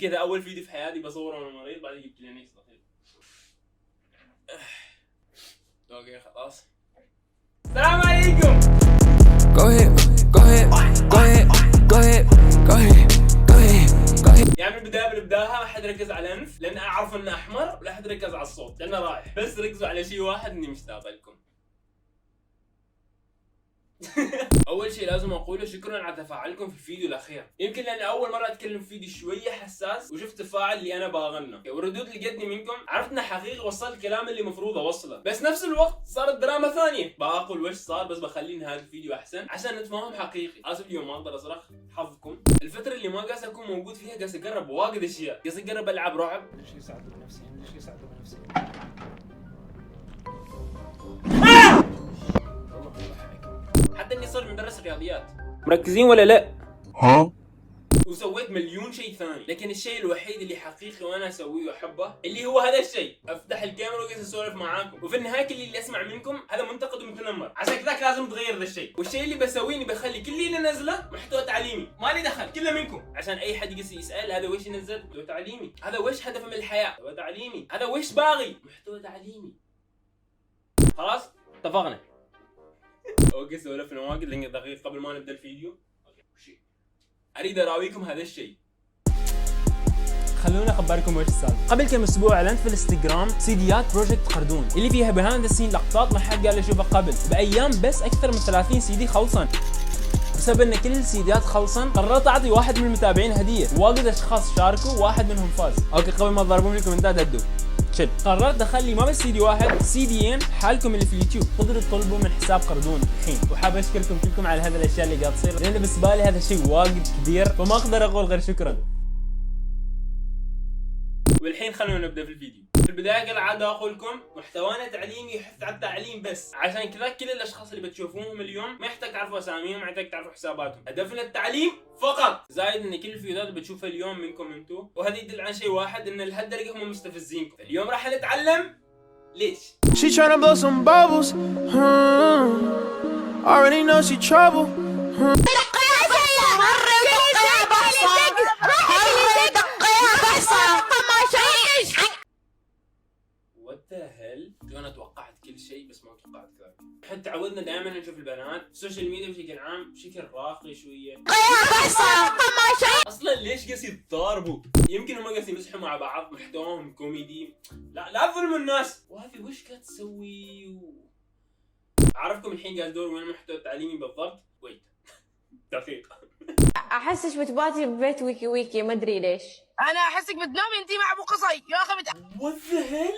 كذا اول فيديو في حياتي بصوره وانا مريض، بعدين جبت لي نكس لطيف. اوكي خلاص. السلام عليكم. Go ahead, go ahead, go ahead, go ahead, go ahead, go ahead, go ahead. يعني بالبداية ما حد ركز على الانف لان اعرف انه احمر، ولا حد ركز على الصوت لانه رايح، بس ركزوا على شيء واحد، اني مشتاق لكم. اول شيء لازم اقوله شكرا على تفاعلكم في الفيديو الاخير، يمكن لاني اول مره اتكلم في فيديو شويه حساس وشفت التفاعل اللي انا باغنه، والردود اللي جتني منكم عرفت انه حقيقي وصل الكلام اللي المفروض اوصله، بس نفس الوقت صارت دراما ثانيه بقول وش صار، بس بخلي نهايه الفيديو احسن عشان نتفاهم حقيقي. اسف اليوم ما اقدر اصرخ، حظكم. الفتره اللي ما قاس اكون موجود فيها قاس اقرب واجد اشياء، قاس اقرب العب رعب، شيء يساعد بنفسي، شيء يساعد بنفسي. حتى اني صرت مدرس رياضيات. مركزين ولا لا؟ Huh? وسويت مليون شيء ثاني، لكن الشيء الوحيد اللي حقيقي وانا اسويه واحبه اللي هو هذا الشيء، افتح الكاميرا واجلس اسولف معاكم، وفي النهايه كل اللي اسمع منكم هذا منتقد ومتنمر، عشان كذاك لازم تغير ذا الشيء، والشيء اللي بسويه اني بخلي كل اللي نزله محتوى تعليمي، مالي دخل كله منكم، عشان اي حد يجي يسال هذا وش ينزل؟ محتوى تعليمي، هذا وش هدفه من الحياه؟ محتوى تعليمي، هذا وش باغي؟ محتوى تعليمي. خلاص؟ اتفقنا. اوكي سولفنا واجد لان دقيقه قبل ما نبدا الفيديو. اريد اراويكم هذا الشيء. خلونا اخبركم وش السالفه. قبل كم اسبوع اعلنت في الانستغرام سيديات بروجكت قردون اللي فيها بيهايند ذا سين لقطات ما حد قال اشوفها قبل، بايام بس اكثر من 30 سي دي خلصن. بسبب ان كل السيديات خلصن قررت اعطي واحد من المتابعين هديه، واجد اشخاص شاركوا واحد منهم فاز. اوكي قبل ما تضربون لي الكومنتات هدوا شد. قررت اخلي ما بس سي دي واحد، سي ديين حالكم اللي في اليوتيوب تقدروا تطلبوا من حساب قردون الحين، وحاب اشكركم كلكم على هذه الاشياء اللي قاعد تصير، لان بالنسبه لي هذا الشيء واجد كبير فما اقدر اقول غير شكرا. والحين خلونا نبدا في الفيديو. في البدايه كالعاده اقول لكم محتوانا تعليمي يحث على التعليم بس، عشان كذا كل الاشخاص اللي بتشوفوهم اليوم ما يحتاج تعرفوا اساميهم، ما يحتاج تعرفوا حساباتهم، هدفنا التعليم فقط. زايد ان كل الفيديوهات اللي بتشوفها اليوم منكم انتم، وهذا يدل على شيء واحد، ان لهالدرجه هم مستفزينكم. اليوم راح نتعلم ليش. She tryna blow some bubbles. Already know she trouble. وات ذا هيل؟ انا توقعت كل شيء بس ما توقعت كذا. احنا تعودنا دائما نشوف البنات في السوشيال ميديا بشكل عام بشكل راقي شويه. اصلا ليش قاس يتضاربوا؟ يمكن هم قاس يمزحوا مع بعض، محتواهم كوميدي. لا تظلموا الناس. وهذه وش قاعد تسوي؟ اعرفكم الحين قاعد ادور وين المحتوى التعليمي بالضبط. ويت دقيقه. احسش بتباتي ببيت ويكي ويكي ما ادري ليش. انا احسك بتنامي انتي مع ابو قصي يا اخي وات ذا هيل؟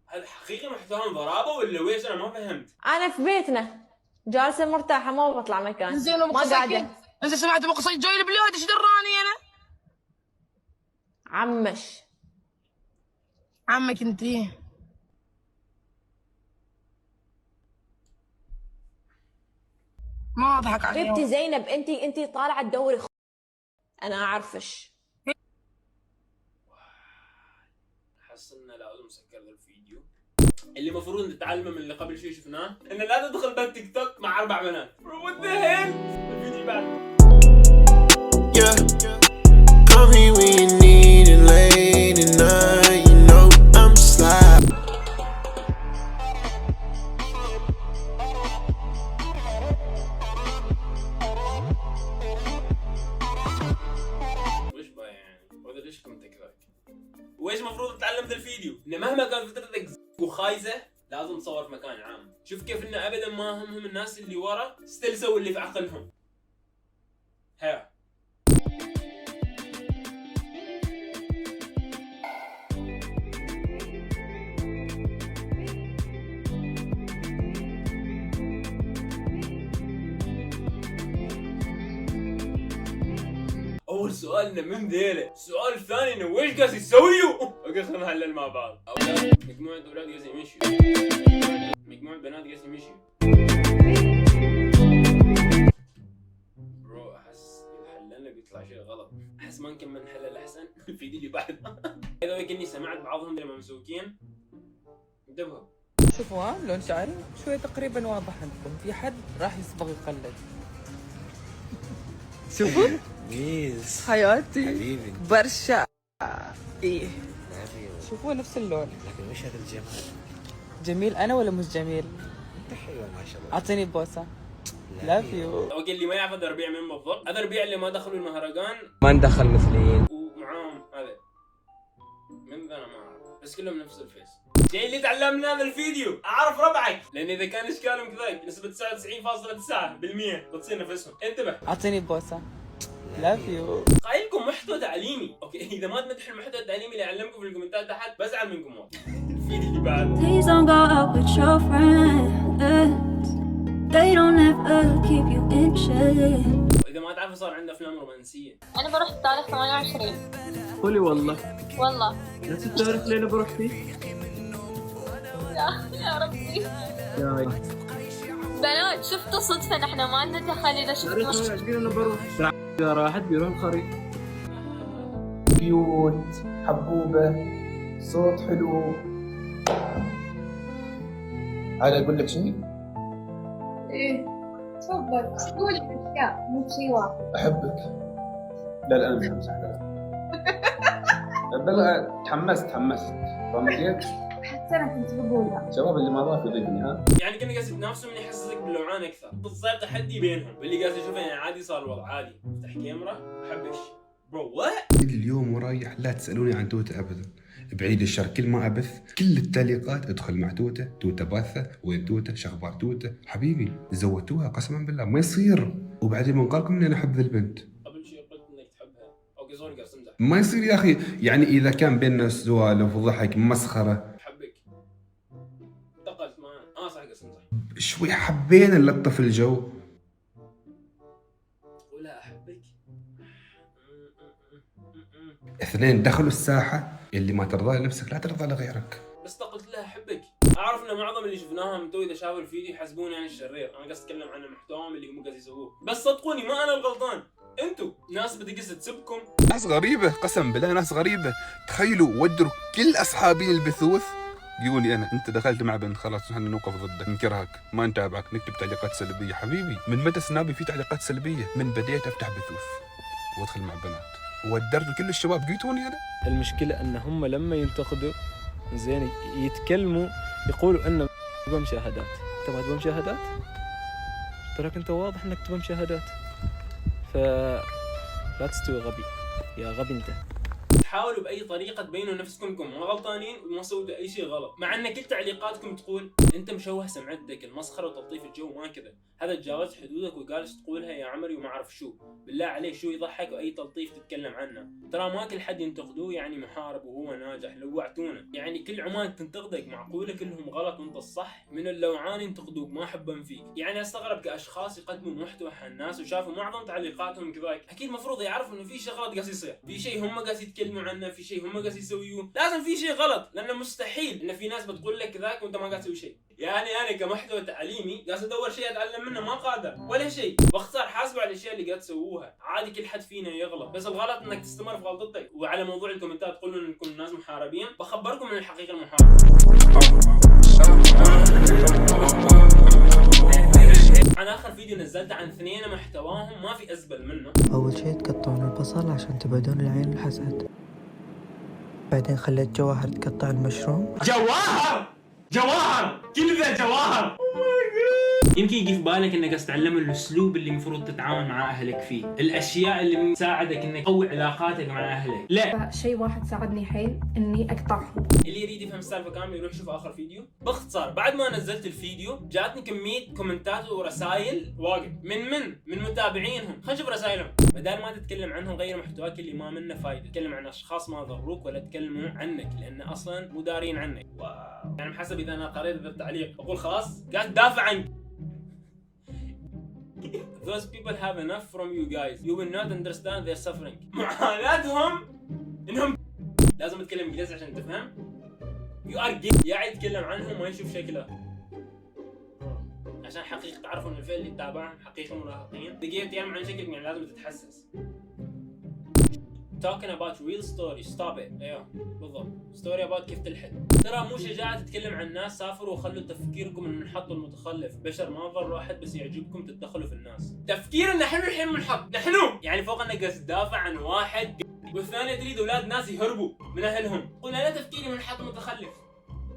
هل حقيقي محتواهم ضرابه ولا ويش؟ انا ما فهمت. انا في بيتنا جالسه مرتاحه ما بطلع مكان، زين ابو ما قصي قاعده. انت سمعت ابو قصي جاي البلاد ايش دراني انا؟ عمش عمك انتي ما اضحك عليك. حبيبتي زينب، انتي طالعه تدوري انا اعرفش. احس انه لازم نسكر ذا الفيديو. اللي المفروض نتعلمه من اللي قبل شوي شفناه انه لا تدخل بث تيك توك مع 4 بنات. وات ذا هيل؟ الفيديو اللي بعده. Yeah. Call me when you need it late at night. You know I'm slide. وش بقى يعني؟ وهذا ليش كنت كذاك؟ وايش المفروض نتعلم ذا الفيديو؟ انه مهما كان فترتك وخايسه لازم تصور في مكان عام. شوف كيف انه ابدا ما همهم الناس اللي ورا، ستيل سووا اللي في عقلهم. ها اول سؤال انه من ذيله، السؤال الثاني انه ويش قاس يسويوا؟ اوكي خلينا نحلل مع بعض. مجموعة اولاد قاس يمشوا، مجموعة بنات قاس يمشوا. برو احس اذا حللنا بيطلع شيء غلط، احس ما نكمل نحلل احسن. الفيديو اللي بعده اذا كني سمعت بعضهم اللي ممسوكين. انتبهوا. شوفوا لون شعري شوي تقريبا واضح عندكم، في حد راح يسبق يقلد. شوفوا ميز حياتي حبيبي. برشا. ايه ما في شوفوا نفس اللون. لكن وش هذا الجمال؟ جميل انا ولا مش جميل؟ انت حلوه ما شاء الله. اعطيني بوسه. لاف يو. اوكي، اللي ما يعرف هذا ربيع مين بالضبط، هذا ربيع اللي ما دخلوا المهرجان ما ندخل مثليين. ومعاهم هذا من ذا انا ما اعرف، بس كلهم نفس الفيس. الشيء اللي تعلمنا هذا الفيديو اعرف ربعك، لان اذا كان اشكالهم كذلك نسبة 99.9% بتصير نفسهم. انتبه. اعطيني بوسه. لاف يو. قايلكم محتوى تعليمي، اوكي اذا ما تمدحوا المحتوى التعليمي اللي اعلمكم في الكومنتات تحت بزعل منكم والله. الفيديو اللي بعد. Please don't go out with your friends. They don't ever keep you in check. واذا ما تعرفوا صار عنده افلام رومانسيه. أنا بروح بتاريخ 28. قولي والله. والله. نفس التاريخ اللي أنا بروح فيه. يا ربي. يا بنات شفتوا صدفة نحن ما لنا دخل إذا شفتوا. 28 أنا بروح. إذا راحت بيروح الخريف. كيوت، حبوبة، صوت حلو. أنا أقول لك شيء؟ إيه تفضل قولي أشياء مو شيء واحد. أحبك. لا أنا مش همزح لا تحمست فهمت؟ حتى أنا كنت بقولها. شباب اللي ما ضاف يضيفني ها؟ يعني كنا قاعد نفسه من يحسسك باللوعان اكثر، بتصير تحدي بينهم، واللي قاعد يشوفه يعني عادي صار الوضع عادي، افتح كاميرا احبش برو وات. اليوم ورايح لا تسألوني عن توته أبدا. بعيد الشر كل ما أبث كل التعليقات ادخل مع توته باثة، وين توته، شخبار توته. حبيبي زودتوها قسما بالله ما يصير. وبعدين من قالكم اني انا احب ذا البنت. قبل شيء قلت انك تحبها. اوكي سوري قاعد امزح. ما يصير يا اخي، يعني اذا كان بيننا سوالف وضحك مسخره احبك. انتقلت معاه. صح قاعد امزح. شوي حبينا نلطف الجو. ولا احبك. اثنين دخلوا الساحه، اللي ما ترضى لنفسك لا ترضى لغيرك. بس قلت لها احبك. اعرف ان معظم اللي شفناهم تو اذا شافوا الفيديو يحسبوني يعني الشرير، انا قاعد اتكلم عن محتواهم اللي هم قاعد يسووه، بس صدقوني ما انا الغلطان، انتوا ناس بتقص تسبكم. ناس غريبه قسم بالله، ناس غريبه. تخيلوا ودروا كل اصحابي البثوث يقولي انا انت دخلت مع بنت خلاص احنا نوقف ضدك، نكرهك، ما نتابعك، نكتب تعليقات سلبيه. حبيبي من متى سنابي في تعليقات سلبيه؟ من بديت افتح بثوث وادخل مع بنات ودرت كل الشباب قيتوني انا. المشكلة ان هم لما ينتقدوا زين يتكلموا يقولوا انه تبغى مشاهدات. انت ما تبغى مشاهدات؟ تراك انت واضح انك تبغى مشاهدات. لا تستوي غبي يا غبي انت. حاولوا باي طريقه تبينوا نفسكم انكم ما غلطانين وما سويتوا اي شيء غلط، مع ان كل تعليقاتكم تقول انت مشوه سمعتك، المسخره وتلطيف الجو ما كذا، هذا تجاوزت حدودك وجالس تقولها يا عمري وما اعرف شو. بالله عليك شو يضحك واي تلطيف تتكلم عنه؟ ترى ما كل حد ينتقدوه يعني محارب وهو ناجح، لوعتونا. يعني كل عمان تنتقدك معقوله كلهم غلط وانت الصح؟ من اللوعان ينتقدوك ما حبا فيك. يعني استغرب كاشخاص يقدموا محتوى حق الناس وشافوا معظم تعليقاتهم كذاك، اكيد مفروض يعرفوا انه في شغلات قاعد يصير، في شيء هم قاعد يتكلموا عنه، في شيء هم قاعد يسويوه، لازم في شيء غلط، لانه مستحيل ان في ناس بتقول لك كذاك وانت ما قاعد تسوي شيء. يعني انا كمحتوى تعليمي قاعد ادور شيء اتعلم منه، ما قادر ولا شيء، باختصار حاسبوا على الاشياء اللي قاعد تسووها. عادي كل حد فينا يغلط، بس الغلط انك تستمر في غلطتك. وعلى موضوع الكومنتات تقولوا انكم ناس محاربين، بخبركم من الحقيقه المحارب. عن اخر فيديو نزلته عن اثنين محتواهم ما في ازبل منه. اول شيء تقطعون البصل عشان تبعدون العين الحسد، بعدين خليت جواهر تقطع المشروم. جواهر كل ذا جواهر. يمكن يجي في بالك انك تتعلم الاسلوب اللي المفروض تتعامل مع اهلك فيه، الاشياء اللي تساعدك انك تقوي علاقاتك مع اهلك. لا، شيء واحد ساعدني حيل اني اقطعهم. اللي يريد يفهم السالفه كامله يروح يشوف اخر فيديو. باختصار بعد ما نزلت الفيديو جاتني كميه كومنتات ورسائل واجد من متابعينهم. خلينا نشوف رسائلهم. بدل ما تتكلم عنهم غير محتواك اللي ما منه فايده، تكلم عن اشخاص ما ضروك ولا تكلموا عنك لان اصلا مو دارين عنك. واو. يعني بحسب اذا انا قريت هذا التعليق اقول خلاص قاعد تدافع عنك. Those people have enough from you guys. You will not understand their suffering. معاناتهم انهم لازم اتكلم انجليزي عشان تفهم. You are gay. قاعد يتكلم عنهم ما يشوف شكله. عشان حقيقة تعرفوا ان الفئة اللي تتابعهم حقيقة مراهقين. دقيقة تتكلم عن شكلك يعني لازم تتحسس. talking about real story stop it. ايوه بالضبط story about كيف تلحد. ترى مو شجاعة تتكلم عن الناس، سافروا وخلوا تفكيركم المنحط والمتخلف. بشر ما ضر واحد بس يعجبكم تتدخلوا في الناس. تفكير نحن الحين منحط، نحن يعني فوق انك تدافع عن واحد والثانية تريد اولاد ناس يهربوا من اهلهم. قلنا لا تفكيري منحط متخلف.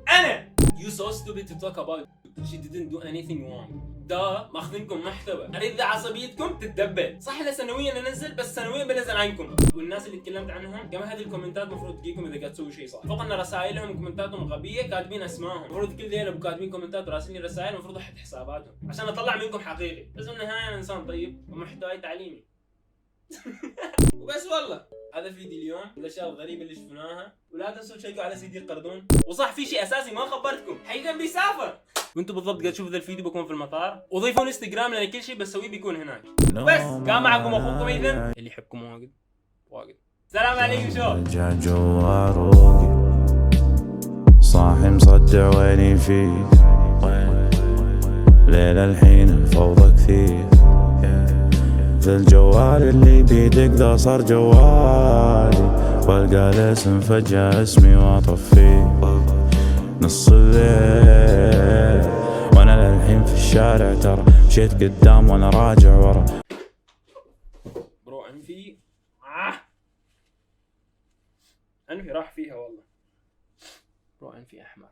انا you so stupid to talk about she didn't do anything wrong. ده ماخذينكم محتوى، اريد عصبيتكم تتدبل. صح انا سنويا انزل بس سنويا بنزل عنكم. والناس اللي تكلمت عنهم كمان هذه الكومنتات المفروض تجيكم اذا قاعد تسوي شيء صح. فوق ان رسائلهم وكومنتاتهم غبيه كاتبين اسمائهم، المفروض كل ذيل ابو كاتبين كومنتات وراسلين رسائل المفروض احد حساباتهم عشان اطلع منكم حقيقي. بس بالنهايه انا انسان طيب ومحتواي تعليمي. وبس والله هذا فيديو اليوم، الاشياء الغريبه اللي شفناها. ولا تنسوا تشيكوا على سيدي قردون. وصح في شيء اساسي ما خبرتكم، حقيقه بيسافر وانتم بالضبط قاعد تشوفوا ذا الفيديو بكون في المطار. وضيفوا انستغرام لان كل شيء بسويه بيكون هناك. بس كان معكم اخوكم ايثن اللي يحبكم واجد. السلام عليكم. شو رجع جوا روقي صاحي مصدع ويني فيه ليلة الحين الفوضى كثير ذا الجوال اللي بيدق ذا صار جوالي والقى الاسم فجأة اسمي واطفيه نص الليل وانا للحين في الشارع ترى مشيت قدام وانا راجع ورا برو انفي راح فيها والله. برو انفي احمر.